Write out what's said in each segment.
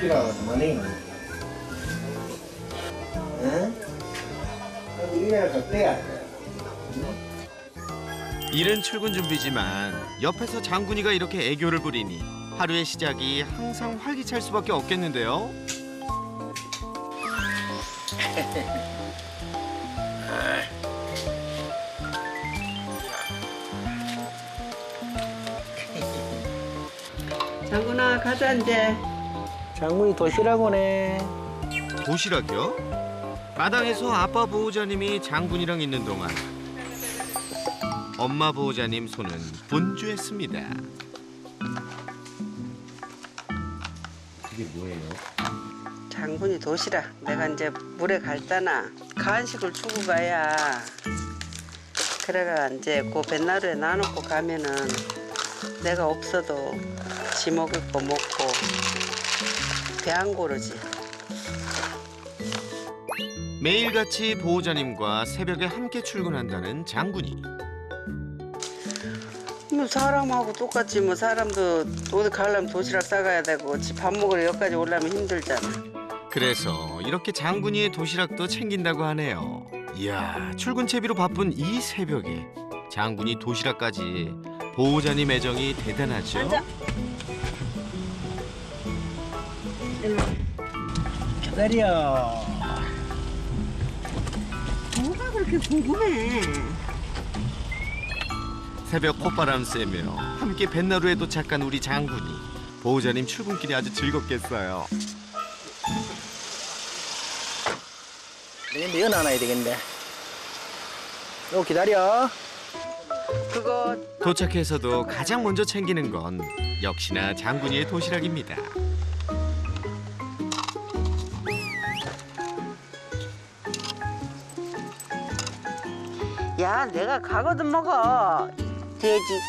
시키라고 그만해. 응? 이래서 빼야 돼. 이른 출근 준비지만 옆에서 장군이가 이렇게 애교를 부리니 하루의 시작이 항상 활기찰 수밖에 없겠는데요. 장군아 가자 이제. 장군이 도시락 오네. 도시락이요? 마당에서 아빠 보호자님이 장군이랑 있는 동안 엄마 보호자님 손은 분주했습니다. 이게 뭐예요? 장군이 도시락. 내가 이제 물에 갈다나 간식을 주고 가야. 그래가 이제 그 뱃나루에 놔놓고 가면은 내가 없어도 지 먹을 거 먹고 배 안 고르지. 매일같이 보호자님과 새벽에 함께 출근한다는 장군이. 뭐 사람하고 똑같지 뭐. 사람도 어디 가려면 도시락 싸가야 되고 집 밥 먹으러 여기까지 오려면 힘들잖아. 그래서 이렇게 장군이의 도시락도 챙긴다고 하네요. 이야, 출근 채비로 바쁜 이 새벽에 장군이 도시락까지. 보호자님 애정이 대단하죠? 앉아. 기다려. 뭐가 그렇게 궁금해. 새벽 콧바람 쐬며 함께 뱃나루에 도착한 우리 장군이. 보호자님 출근길이 아주 즐겁겠어요. 내일 면안아야 되겠네. 요 기다려. 그거 도착해서도 가장 먼저 챙기는 건 역시나 장군이의 도시락입니다. 야 내가 가거든 먹어. 돼지.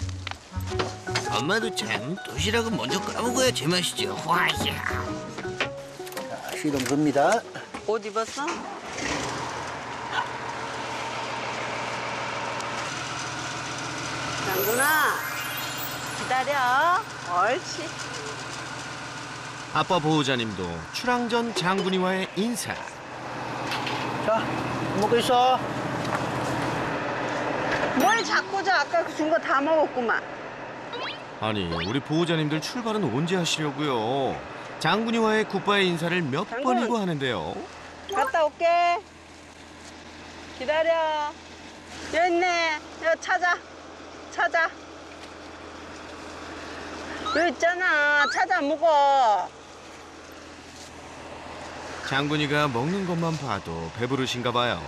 엄마도 참 도시락은 먼저 까먹어야 제맛이죠. 와야. 자, 시동 겁니다. 옷 입었어? 장군아 기다려. 옳지. 아빠 보호자님도 출항 전 장군이와의 인사. 자, 먹고 있어. 뭘 자꾸 저 아까 준 거 다 먹었구만. 아니, 우리 보호자님들 출발은 언제 하시려고요? 장군이와의 굿바이 인사를 몇 장군! 번이고 하는데요. 갔다 올게. 기다려. 여기 있네. 여기 찾아. 여기 있잖아. 찾아 먹어. 장군이가 먹는 것만 봐도 배부르신가 봐요.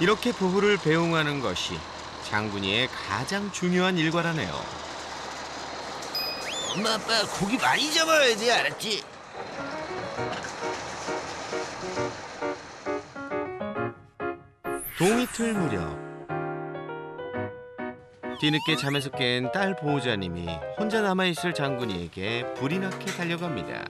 이렇게 부부를 배웅하는 것이 장군이의 가장 중요한 일과라네요. 엄마 아빠 고기 많이 잡아야 돼, 알았지? 동이틀 무렵 뒤늦게 잠에서 깬 딸 보호자님이 혼자 남아있을 장군이에게 불이 나게 달려갑니다.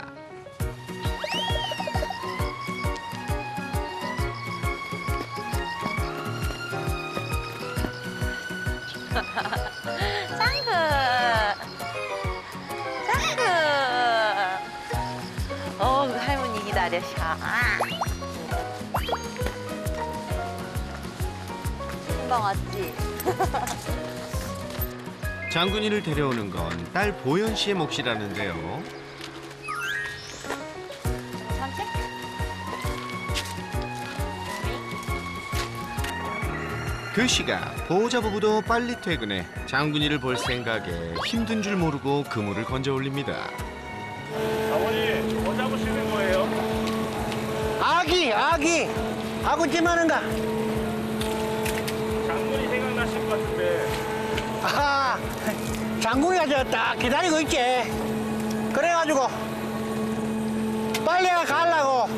짱구. 할머니 기다려셔. 금방 왔지? 장군이를 데려오는 건 딸 보연 씨의 몫이라는데요. 산책? 그 시각 보호자 부부도 빨리 퇴근해 장군이를 볼 생각에 힘든 줄 모르고 그물을 건져 올립니다. 아버지, 뭐 잡으시는 거예요? 아기. 아구찜하는가? 장군이 생각나실 것 같은데. 아하, 장군이가 저 딱 기다리고 있지. 그래가지고 빨리 가려고.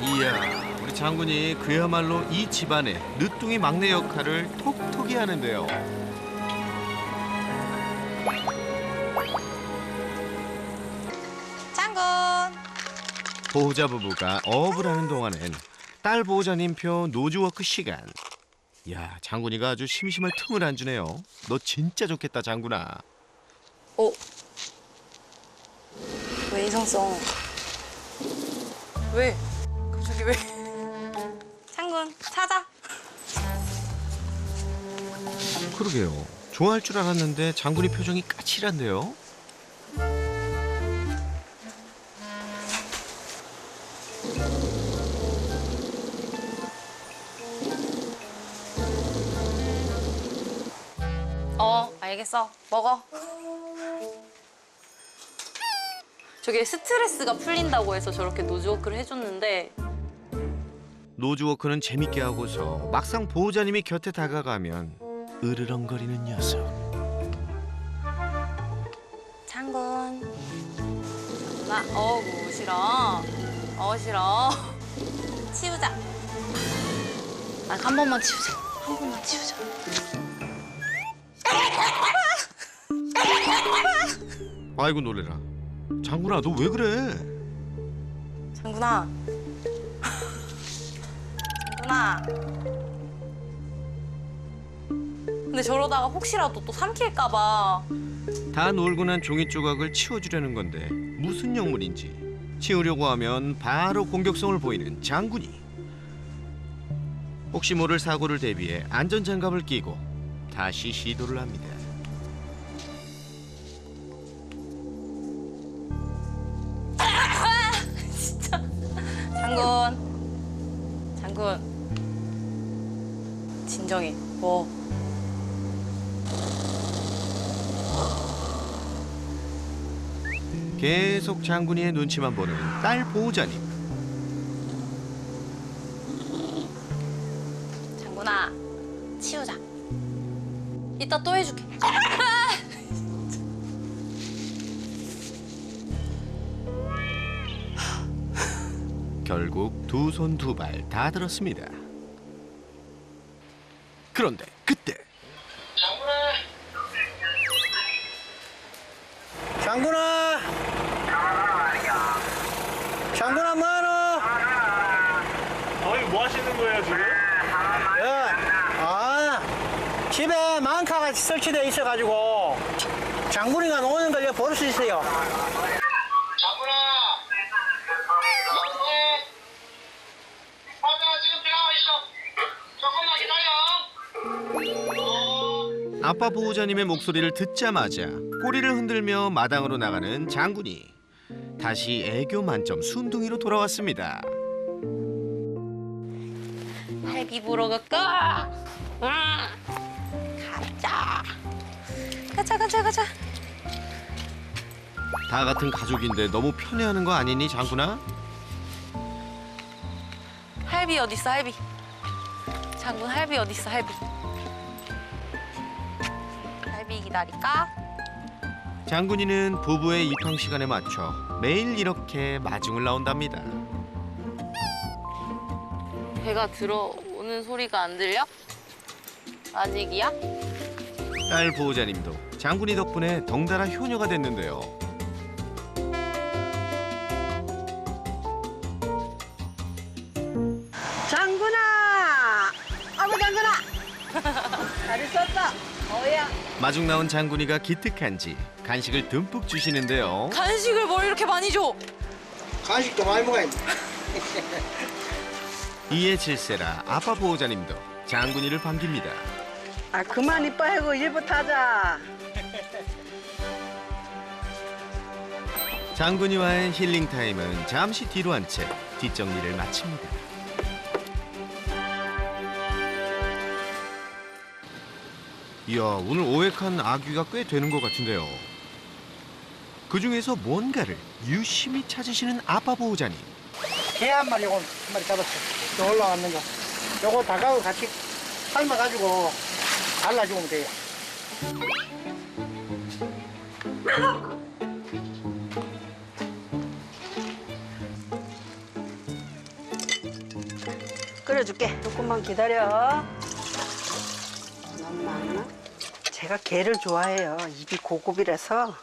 이야, 우리 장군이 그야말로 이 집안의 늦둥이 막내 역할을 톡톡히 하는데요. 장군. 보호자 부부가 어업을 하는 동안엔 딸 보호자님표 노즈워크 시간. 야, 장군이가 아주 심심할 틈을 안 주네요. 너 진짜 좋겠다, 장군아. 왜 이성성? 왜? 갑자기 왜? 창군 찾아. 그러게요. 좋아할 줄 알았는데 장군이 표정이 까칠한데요. 알겠어. 먹어. 저게 스트레스가 풀린다고 해서 저렇게 노즈워크를 해줬는데 노즈워크는 재밌게 하고서 막상 보호자님이 곁에 다가가면 으르렁거리는 녀석. 창군. 나 어우 싫어. 싫어. 치우자. 한 번만 치우자. 한 번만 치우자. 아이고 놀래라. 장군아 너 왜 그래? 장군아. 장군아. 근데 저러다가 혹시라도 또 삼킬까 봐. 다 놀고 난 종이 조각을 치워주려는 건데 무슨 영물인지 치우려고 하면 바로 공격성을 보이는 장군이. 혹시 모를 사고를 대비해 안전장갑을 끼고 다시 시도를 합니다. 장군. 진정해. 뭐. 계속 장군이의 눈치만 보는 딸 보호자님. 장군아, 치우자. 이따 또 해줄게. 결국 두 손 두 발 다 들었습니다. 그런데 그때 장군아! 장군아 뭐하노? 아버님 뭐 하시는 거예요 지금? 집에 망카가 설치되어 있어가지고 장군이가 노는 걸 볼 수 있어요. 아빠 보호자님의 목소리를 듣자마자 꼬리를 흔들며 마당으로 나가는 장군이 다시 애교 만점 순둥이로 돌아왔습니다. 할비 보러 갈까? 가자. 다 같은 가족인데 너무 편애하는 거 아니니 장군아? 할비 어딨어, 할비? 장군 할비 어딨어, 할비? 할비 기다릴까? 장군이는 부부의 입항 시간에 맞춰 매일 이렇게 마중을 나온답니다. 배가 들어오는 소리가 안 들려? 아직이야? 딸 보호자님도 장군이 덕분에 덩달아 효녀가 됐는데요. 장군아! 아이고 장군아! 잘 있었다. 어야. 마중 나온 장군이가 기특한지 간식을 듬뿍 주시는데요. 간식을 뭘 이렇게 많이 줘? 간식도 많이 먹어야 돼. 이에 질세라 아빠 보호자님도 장군이를 반깁니다. 그만 이뻐하고 일부터 하자. 장군이와의 힐링 타임은 잠시 뒤로 한 채 뒷정리를 마칩니다. 이야, 오늘 오획한 아귀가 꽤 되는 것 같은데요. 그중에서 뭔가를 유심히 찾으시는 아빠 보호자님. 개 한 마리, 요거 한 마리 잡았어. 요 올라왔는 거. 요거 닭하고 같이 삶아가지고 갈라주면 돼요. 끓여줄게. 조금만 기다려. 너무 많나? 제가 게를 좋아해요. 입이 고급이라서.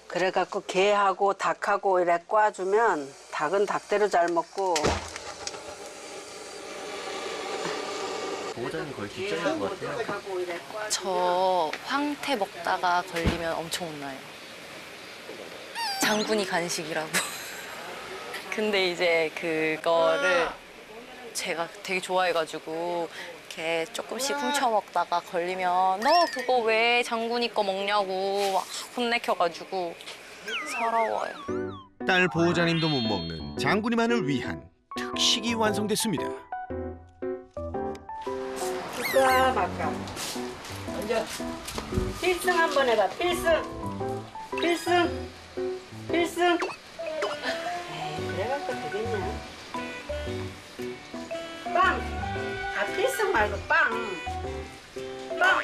그래갖고 게하고 닭하고 이래 꽈주면 닭은 닭대로 잘 먹고. 보호자님 거의 뒷전인 것 같아요. 저 황태 먹다가 걸리면 엄청 혼나요. 장군이 간식이라고. 근데 이제 그거를 제가 되게 좋아해가지고 이렇게 조금씩 훔쳐 먹다가 걸리면 너 그거 왜 장군이 거 먹냐고 막 혼내켜가지고 서러워요. 딸 보호자님도 못 먹는 장군이만을 위한 특식이 완성됐습니다. 줄까 말까? 먼저 필승 한번 해봐. 필승. 필승. 필승. 에이, 그래갖고 되겠냐? 빵. 아, 필승 말고 빵. 빵.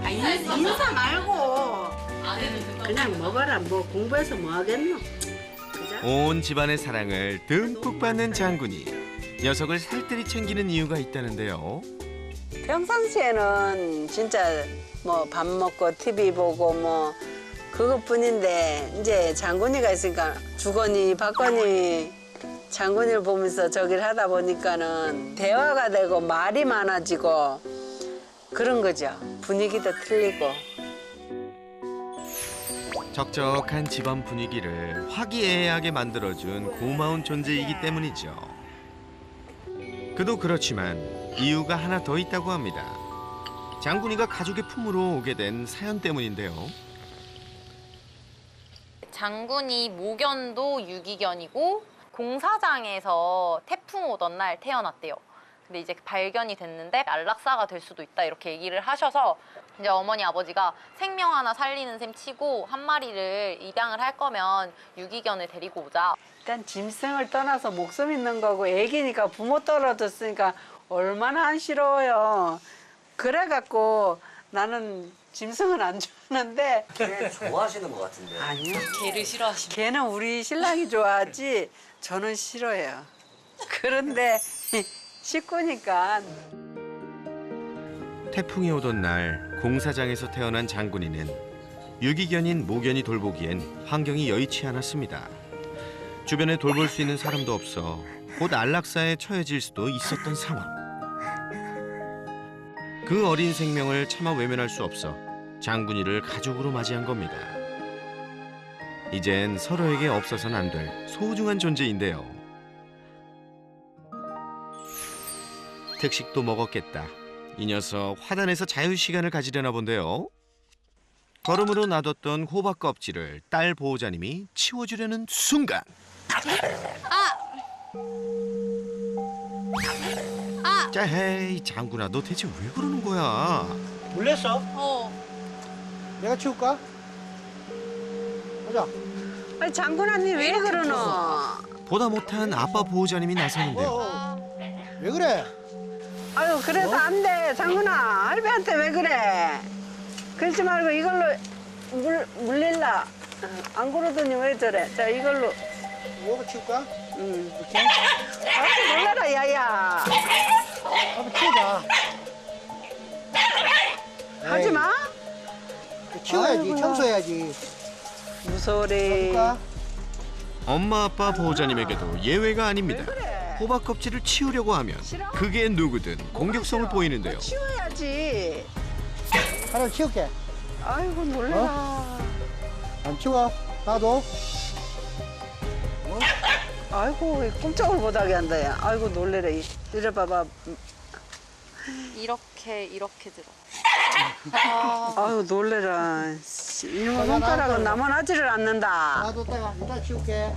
아, 인사 말고. 그냥 먹어라. 뭐 공부해서 뭐 하겠노? 그죠? 온 집안의 사랑을 듬뿍 받는 장군이 녀석을 살뜰히 챙기는 이유가 있다는데요. 평상시에는 진짜 뭐 밥 먹고 TV 보고 뭐 그것뿐인데 이제 장군이가 있으니까 주거니 받거니 장군이를 보면서 저기를 하다 보니까는 대화가 되고 말이 많아지고 그런 거죠. 분위기도 틀리고. 적적한 집안 분위기를 화기애애하게 만들어준 고마운 존재이기 때문이죠. 그도 그렇지만 이유가 하나 더 있다고 합니다. 장군이가 가족의 품으로 오게 된 사연 때문인데요. 장군이 모견도 유기견이고 공사장에서 태풍 오던 날 태어났대요. 근데 이제 발견이 됐는데 안락사가 될 수도 있다 이렇게 얘기를 하셔서 이제 어머니 아버지가 생명 하나 살리는 셈 치고 한 마리를 입양을 할 거면 유기견을 데리고 오자. 일단 짐승을 떠나서 목숨 있는 거고 애기니까 부모 떨어졌으니까 얼마나 안쓰러워요. 그래갖고 나는 짐승은 안 좋아하는데 개 좋아하시는 것 같은데. 아니요. 개를 싫어하시면 걔는 우리 신랑이 좋아하지 저는 싫어해요. 그런데 식구니까 태풍이 오던 날 공사장에서 태어난 장군이는 유기견인 모견이 돌보기엔 환경이 여의치 않았습니다. 주변에 돌볼 수 있는 사람도 없어 곧 안락사에 처해질 수도 있었던 상황. 그 어린 생명을 차마 외면할 수 없어 장군이를 가족으로 맞이한 겁니다. 이젠 서로에게 없어서는 안 될 소중한 존재인데요. 특식도 먹었겠다. 이 녀석 화단에서 자유시간을 가지려나 본데요. 걸음으로 놔뒀던 호박 껍질을 딸 보호자님이 치워주려는 순간. 자, 헤이 장군아, 너 대체 왜 그러는 거야? 물렸어? 내가 치울까? 보자. 아니 장군아님 왜 그러노? 보다 못한 아빠 보호자님이 나서는데요. 왜 그래? 아유 그래서 안 돼 장군아 할배한테 왜 그래? 그러지 말고 이걸로 물릴라. 안 그러더니 왜 저래? 자 이걸로. 이거 치울까? 이렇게. 아 놀라라 야야. 한번 치우자. 하지 마. 치워야지, 아이고야. 청소해야지. 무서워래. 볼까? 엄마 아빠 보호자님에게도 예외가 아닙니다. 그래? 호박 껍질을 치우려고 하면 그게 누구든 공격성을 보이는데요. 치워야지. 하나 치울게. 아이고 놀래라. 안 치워? 나도. 아이고 왜 꼼짝을 못하게 한다 야. 아이고 놀래라. 이래 봐봐. 이렇게 들어. 아유 놀래라. 이놈의 손가락은 나만 하지를 않는다. 나도 따가 이따 치울게.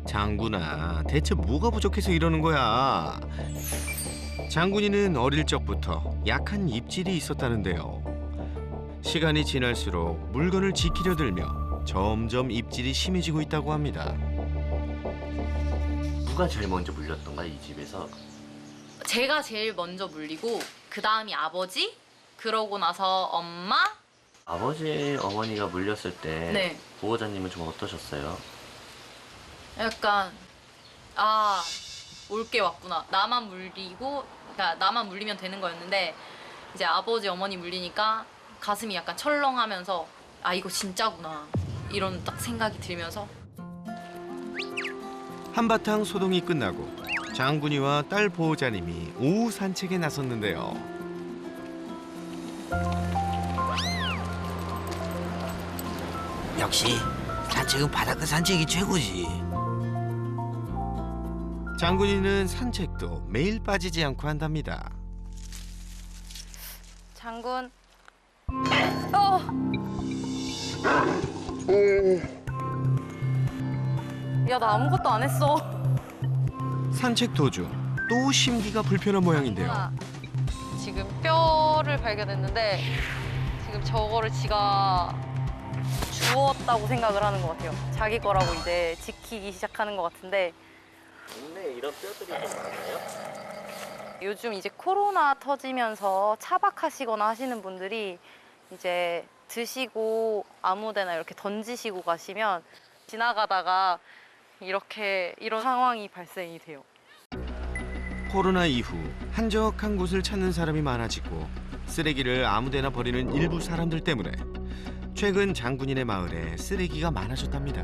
장군아, 대체 뭐가 부족해서 이러는 거야? 장군이는 어릴 적부터 약한 입질이 있었다는데요. 시간이 지날수록 물건을 지키려 들며 점점 입질이 심해지고 있다고 합니다. 누가 제일 먼저 물렸던가 이 집에서? 제가 제일 먼저 물리고 그 다음이 아버지, 그러고 나서 엄마. 아버지 어머니가 물렸을 때 네. 보호자님은 좀 어떠셨어요? 약간 올 게 왔구나. 나만 물리고, 그러니까 나만 물리면 되는 거였는데 이제 아버지 어머니 물리니까 가슴이 약간 철렁하면서 이거 진짜구나 이런 딱 생각이 들면서. 한바탕 소동이 끝나고 장군이와 딸 보호자님이 오후 산책에 나섰는데요. 역시 산책은 바닷가 산책이 최고지. 장군이는 산책도 매일 빠지지 않고 한답니다. 장군. 야, 나 아무것도 안 했어. 산책 도중 또 심기가 불편한 모양인데요. 지금 뼈를 발견했는데 지금 저거를 지가 주웠다고 생각을 하는 것 같아요. 자기 거라고 이제 지키기 시작하는 것 같은데. 동네에 이런 뼈들이 좀 많아요? 요즘 이제 코로나 터지면서 차박하시거나 하시는 분들이 이제 드시고 아무데나 이렇게 던지시고 가시면 지나가다가 이런 상황이 발생이 돼요. 코로나 이후 한적한 곳을 찾는 사람이 많아지고 쓰레기를 아무데나 버리는 일부 사람들 때문에 최근 장군인의 마을에 쓰레기가 많아졌답니다.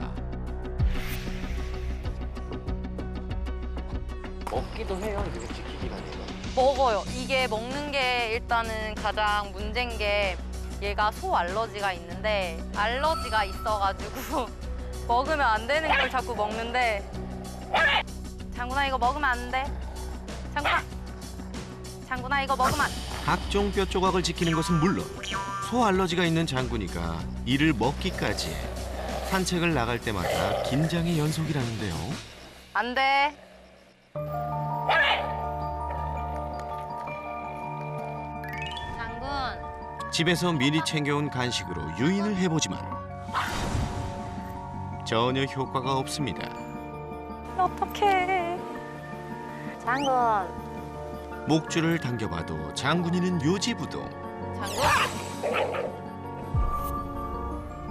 먹기도 해요. 이게 지키기가 아니라. 먹어요. 이게 먹는 게 일단은 가장 문제인 게 얘가 소 알러지가 있는데 알러지가 있어가지고 먹으면 안 되는 걸 자꾸 먹는데 장군아 이거 먹으면 안 돼. 장군아 이거 먹으면 안 돼. 각종 뼈 조각을 지키는 것은 물론 소 알러지가 있는 장군이가 이를 먹기까지 산책을 나갈 때마다 긴장의 연속이라는데요. 안 돼. 장군. 집에서 미리 챙겨온 간식으로 유인을 해보지만 전혀 효과가 없습니다. 어떡해. 장군. 목줄을 당겨봐도 장군이는 요지부동. 장군?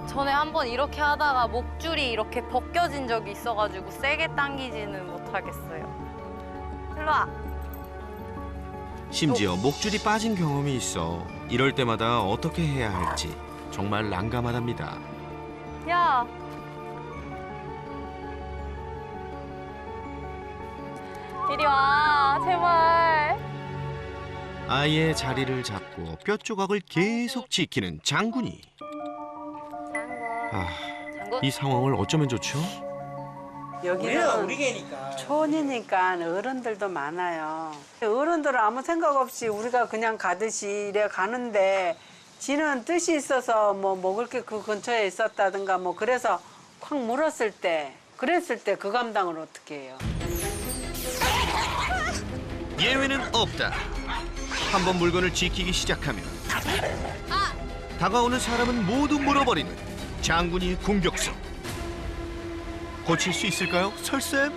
전에 한번 이렇게 하다가 목줄이 이렇게 벗겨진 적이 있어가지고 세게 당기지는 못하겠어요. 일로 와. 심지어 목줄이 빠진 경험이 있어 이럴 때마다 어떻게 해야 할지 정말 난감하답니다. 야. 이리 와, 제발. 아예 자리를 잡고 뼈 조각을 계속 지키는 장군이. 장군. 이 상황을 어쩌면 좋죠? 여기는 우리 개니까. 촌이니까 어른들도 많아요. 어른들은 아무 생각 없이 우리가 그냥 가듯이 이래 가는데 지는 뜻이 있어서 뭐 먹을 게 그 근처에 있었다든가 뭐 그래서 확 물었을 때 그랬을 때 그 감당을 어떻게 해요? 예외는 없다. 한번 물건을 지키기 시작하면 다가오는 사람은 모두 물어버리는 장군이의 공격성. 고칠 수 있을까요, 설쌤?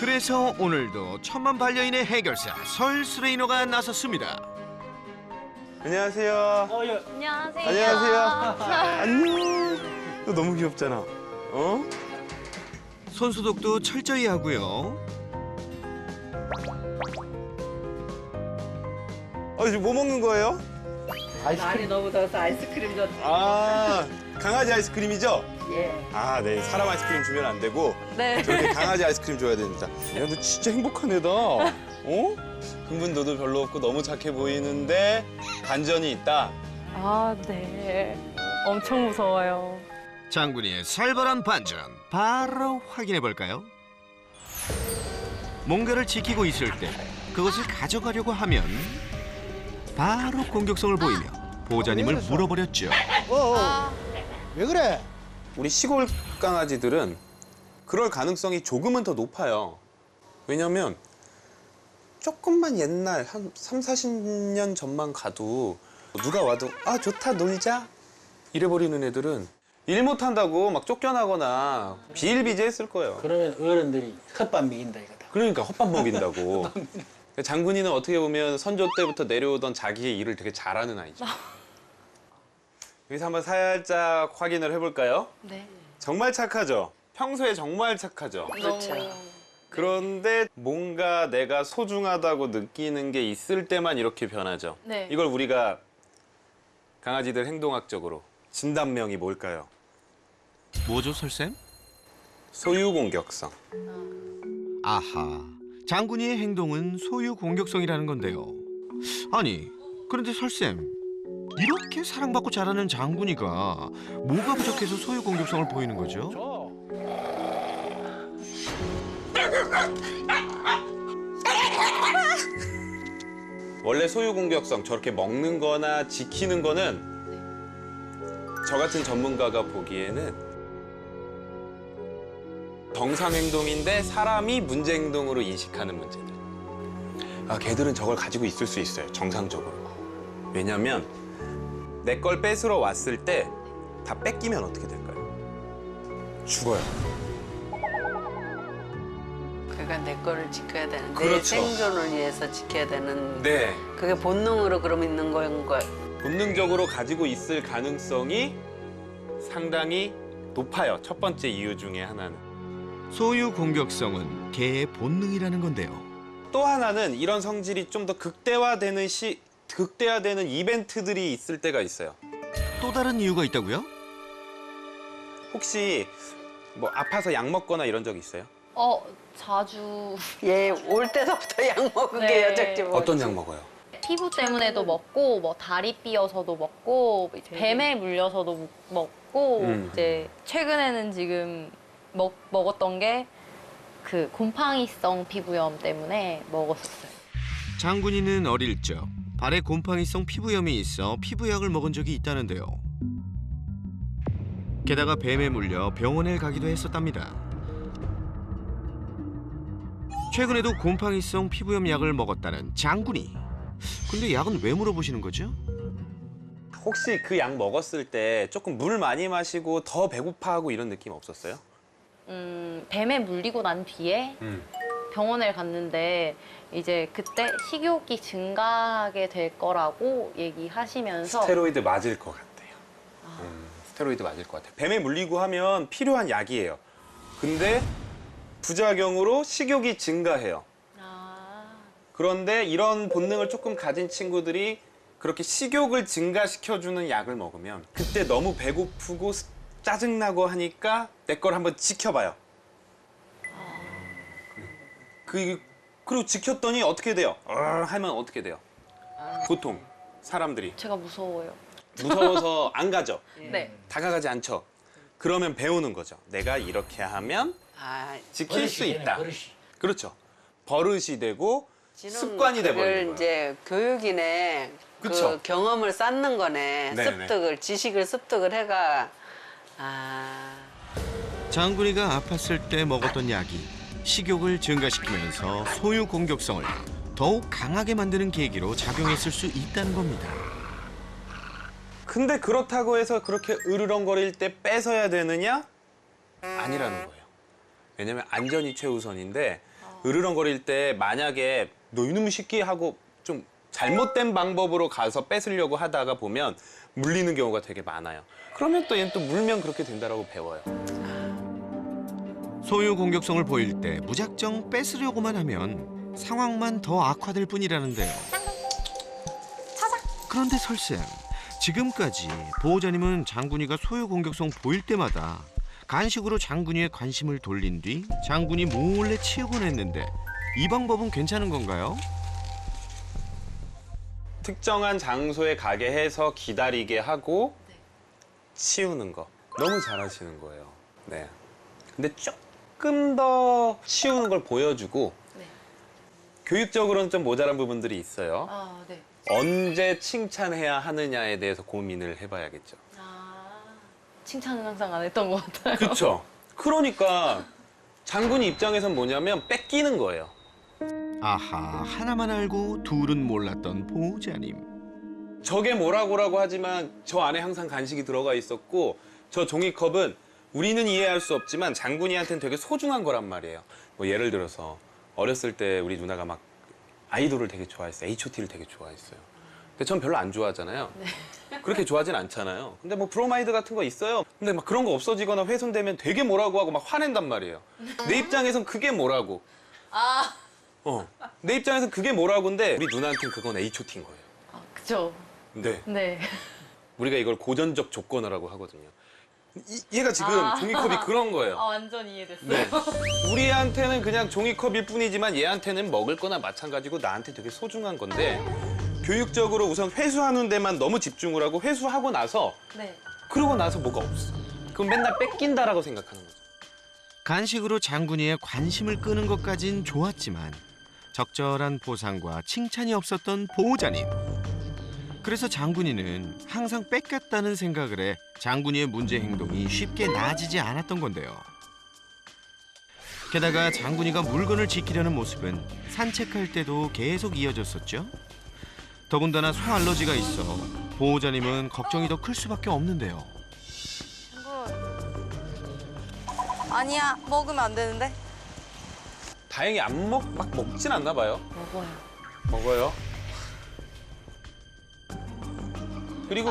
그래서 오늘도 천만 반려인의 해결사 설스레이너가 나섰습니다. 안녕하세요. 안녕하세요. 안녕하세요. 안녕. 너 너무 귀엽잖아. 어? 손소독도 철저히 하고요. 지금 뭐 먹는 거예요? 날이 너무 더워서 아이스크림 줬. 아, 강아지 아이스크림이죠? 예. 아, 네. 사람 아이스크림 주면 안 되고 네. 저렇게 강아지 아이스크림 줘야 됩니다. 야, 너 진짜 행복한 애다. 어? 흥분도도 별로 없고 너무 착해 보이는데 반전이 있다. 아, 네. 엄청 무서워요. 장군이의 살벌한 반전 바로 확인해 볼까요? 뭔가를 지키고 있을 때 그것을 가져가려고 하면 바로 공격성을 보이며 보호자님을 물어버렸죠. 왜 그래? 우리 시골 강아지들은 그럴 가능성이 조금은 더 높아요. 왜냐면 조금만 옛날 한 3, 40년 전만 가도 누가 와도 아 좋다 놀자 이래버리는 애들은 일 못한다고 막 쫓겨나거나 비일비재했을 거예요. 그러면 어른들이 헛밥 먹인다 이거다. 그러니까 헛밥 먹인다고. 장군이는 어떻게 보면 선조 때부터 내려오던 자기의 일을 되게 잘하는 아이죠. 여기서 한번 살짝 확인을 해볼까요? 네. 정말 착하죠? 평소에 정말 착하죠? 그렇죠. 그런데 뭔가 내가 소중하다고 느끼는 게 있을 때만 이렇게 변하죠. 네. 이걸 우리가 강아지들 행동학적으로 진단명이 뭘까요? 뭐죠, 설쌤? 소유 공격성. 아하, 장군이의 행동은 소유 공격성이라는 건데요. 아니, 그런데 설쌤, 이렇게 사랑받고 자라는 장군이가 뭐가 부족해서 소유 공격성을 보이는 거죠? 원래 소유 공격성 저렇게 먹는 거나 지키는 거는 저 같은 전문가가 보기에는 정상 행동인데 사람이 문제 행동으로 인식하는 문제들. 아, 걔들은 저걸 가지고 있을 수 있어요, 정상적으로. 왜냐면 내 걸 뺏으러 왔을 때 다 뺏기면 어떻게 될까요? 죽어요. 그러니까 내 거를 지켜야 되는, 내 그렇죠. 생존을 위해서 지켜야 되는. 네. 그게 본능으로 그럼 있는 거인 거야. 본능적으로 가지고 있을 가능성이 상당히 높아요. 첫 번째 이유 중에 하나는. 소유 공격성은 개의 본능이라는 건데요. 또 하나는 이런 성질이 좀 더 극대화되는 이벤트들이 있을 때가 있어요. 또 다른 이유가 있다고요? 혹시 뭐 아파서 약 먹거나 이런 적 있어요? 자주 얘 올 때서부터 약 먹은 게 네. 여적지 뭐. 어떤 약 먹어요? 피부 때문에도 먹고 뭐 다리 삐어서도 먹고 이제 뱀에 물려서도 먹고 이제 최근에는 지금 먹었던 게 그 곰팡이성 피부염 때문에 먹었었어요. 장군이는 어릴 적 발에 곰팡이성 피부염이 있어 피부약을 먹은 적이 있다는데요. 게다가 뱀에 물려 병원에 가기도 했었답니다. 최근에도 곰팡이성 피부염 약을 먹었다는 장군이. 근데 약은 왜 물어보시는 거죠? 혹시 그 약 먹었을 때 조금 물 많이 마시고 더 배고파하고 이런 느낌 없었어요? 뱀에 물리고 난 뒤에 병원을 갔는데 이제 그때 식욕이 증가하게 될 거라고 얘기하시면서 스테로이드 맞을 것 같아요. 스테로이드 맞을 것 같아요. 뱀에 물리고 하면 필요한 약이에요. 근데 부작용으로 식욕이 증가해요. 그런데 이런 본능을 조금 가진 친구들이 그렇게 식욕을 증가시켜주는 약을 먹으면 그때 너무 배고프고 짜증나고 하니까 내 걸 한번 지켜봐요. 그리고 지켰더니 어떻게 돼요? 하면 어떻게 돼요? 보통 사람들이 제가 무서워요. 무서워서 안 가죠. 네. 다가가지 않죠. 그러면 배우는 거죠. 내가 이렇게 하면 지킬 수 있다. 그렇죠. 버릇이 되고 습관이 돼버리는 그걸 거예요. 이제 교육이네. 그쵸. 그 경험을 쌓는 거네. 네네. 지식을 습득을 해가. 장군이가 아팠을 때 먹었던 약이 식욕을 증가시키면서 소유 공격성을 더욱 강하게 만드는 계기로 작용했을 수 있다는 겁니다. 근데 그렇다고 해서 그렇게 으르렁거릴 때 뺏어야 되느냐? 아니라는 거예요. 왜냐면 안전이 최우선인데 으르렁거릴 때 만약에 너 이놈의 새끼 하고 좀 잘못된 방법으로 가서 뺏으려고 하다가 보면 물리는 경우가 되게 많아요. 그러면 또 얘는 또 물면 그렇게 된다라고 배워요. 소유 공격성을 보일 때 무작정 뺏으려고만 하면 상황만 더 악화될 뿐이라는데요. 그런데 설쌤, 지금까지 보호자님은 장군이가 소유 공격성 보일 때마다 간식으로 장군이의 관심을 돌린 뒤 장군이 몰래 치우곤 했는데 이 방법은 괜찮은 건가요? 특정한 장소에 가게 해서 기다리게 하고 치우는 거 너무 잘하시는 거예요. 네. 근데 조금 더 치우는 걸 보여주고 교육적으로는 좀 모자란 부분들이 있어요. 네. 언제 칭찬해야 하느냐에 대해서 고민을 해봐야겠죠. 칭찬은 항상 안 했던 것 같아요. 그렇죠. 그러니까 장군이 입장에선 뭐냐면 뺏기는 거예요. 아하, 하나만 알고 둘은 몰랐던 보호자님. 저게 뭐라고라고 하지만 저 안에 항상 간식이 들어가 있었고 저 종이컵은 우리는 이해할 수 없지만 장군이한테는 되게 소중한 거란 말이에요. 뭐 예를 들어서 어렸을 때 우리 누나가 막 아이돌을 되게 좋아했어요. H.O.T를 되게 좋아했어요. 근데 전 별로 안 좋아하잖아요. 그렇게 좋아하진 않잖아요. 근데 뭐 브로마이드 같은 거 있어요. 근데 막 그런 거 없어지거나 훼손되면 되게 뭐라고 하고 막 화낸단 말이에요. 내 입장에선 그게 뭐라고. 내 입장에선 그게 뭐라고인데 우리 누나한테는 그건 H.O.T인 거예요. 그죠. 네. 네. 우리가 이걸 고전적 조건어라고 하거든요. 얘가 지금 종이컵이 그런 거예요. 완전 이해됐어요. 네. 우리한테는 그냥 종이컵일 뿐이지만 얘한테는 먹을 거나 마찬가지고 나한테 되게 소중한 건데 교육적으로 우선 회수하는 데만 너무 집중을 하고 회수하고 나서 네. 그러고 나서 뭐가 없어. 그럼 맨날 뺏긴다라고 생각하는 거죠. 간식으로 장군이의 관심을 끄는 것까진 좋았지만 적절한 보상과 칭찬이 없었던 보호자님. 그래서 장군이는 항상 뺏겼다는 생각을 해 장군이의 문제 행동이 쉽게 나아지지 않았던 건데요. 게다가 장군이가 물건을 지키려는 모습은 산책할 때도 계속 이어졌었죠. 더군다나 소 알러지가 있어 보호자님은 걱정이 더 클 수밖에 없는데요. 아니야, 먹으면 안 되는데. 다행히 막 먹진 않나 봐요. 먹어요. 그리고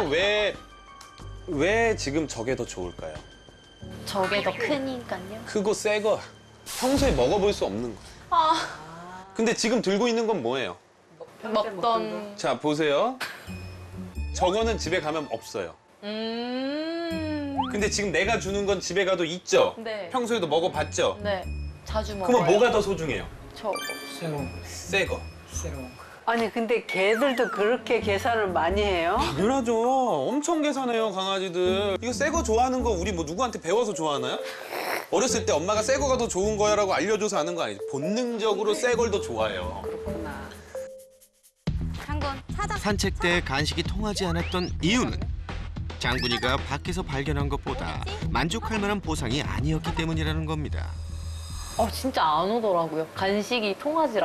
왜 지금 저게 더 좋을까요? 저게 더 크니까요. 크고 새 거. 평소에 먹어볼 수 없는 거. 근데 지금 들고 있는 건 뭐예요? 먹던. 자, 보세요. 저거는 집에 가면 없어요. 근데 지금 내가 주는 건 집에 가도 있죠? 네. 평소에도 먹어봤죠? 네. 자주 먹어요. 그러면 뭐가 더 소중해요? 저. 새 거. 아니 근데 개들도 그렇게 계산을 많이 해요? 당연하죠. 엄청 계산해요, 강아지들. 이거 새 거 좋아하는 거 우리 뭐 누구한테 배워서 좋아하나요? 어렸을 때 엄마가 새 거가 더 좋은 거야라고 알려줘서 하는 거 아니죠. 본능적으로 새 걸 더 좋아해요. 그렇구나. 장군, 찾아. 산책 때 간식이 통하지 않았던 이유는 장군이가 밖에서 발견한 것보다 만족할 만한 보상이 아니었기 때문이라는 겁니다. 진짜 안 오더라고요. 간식이 통하질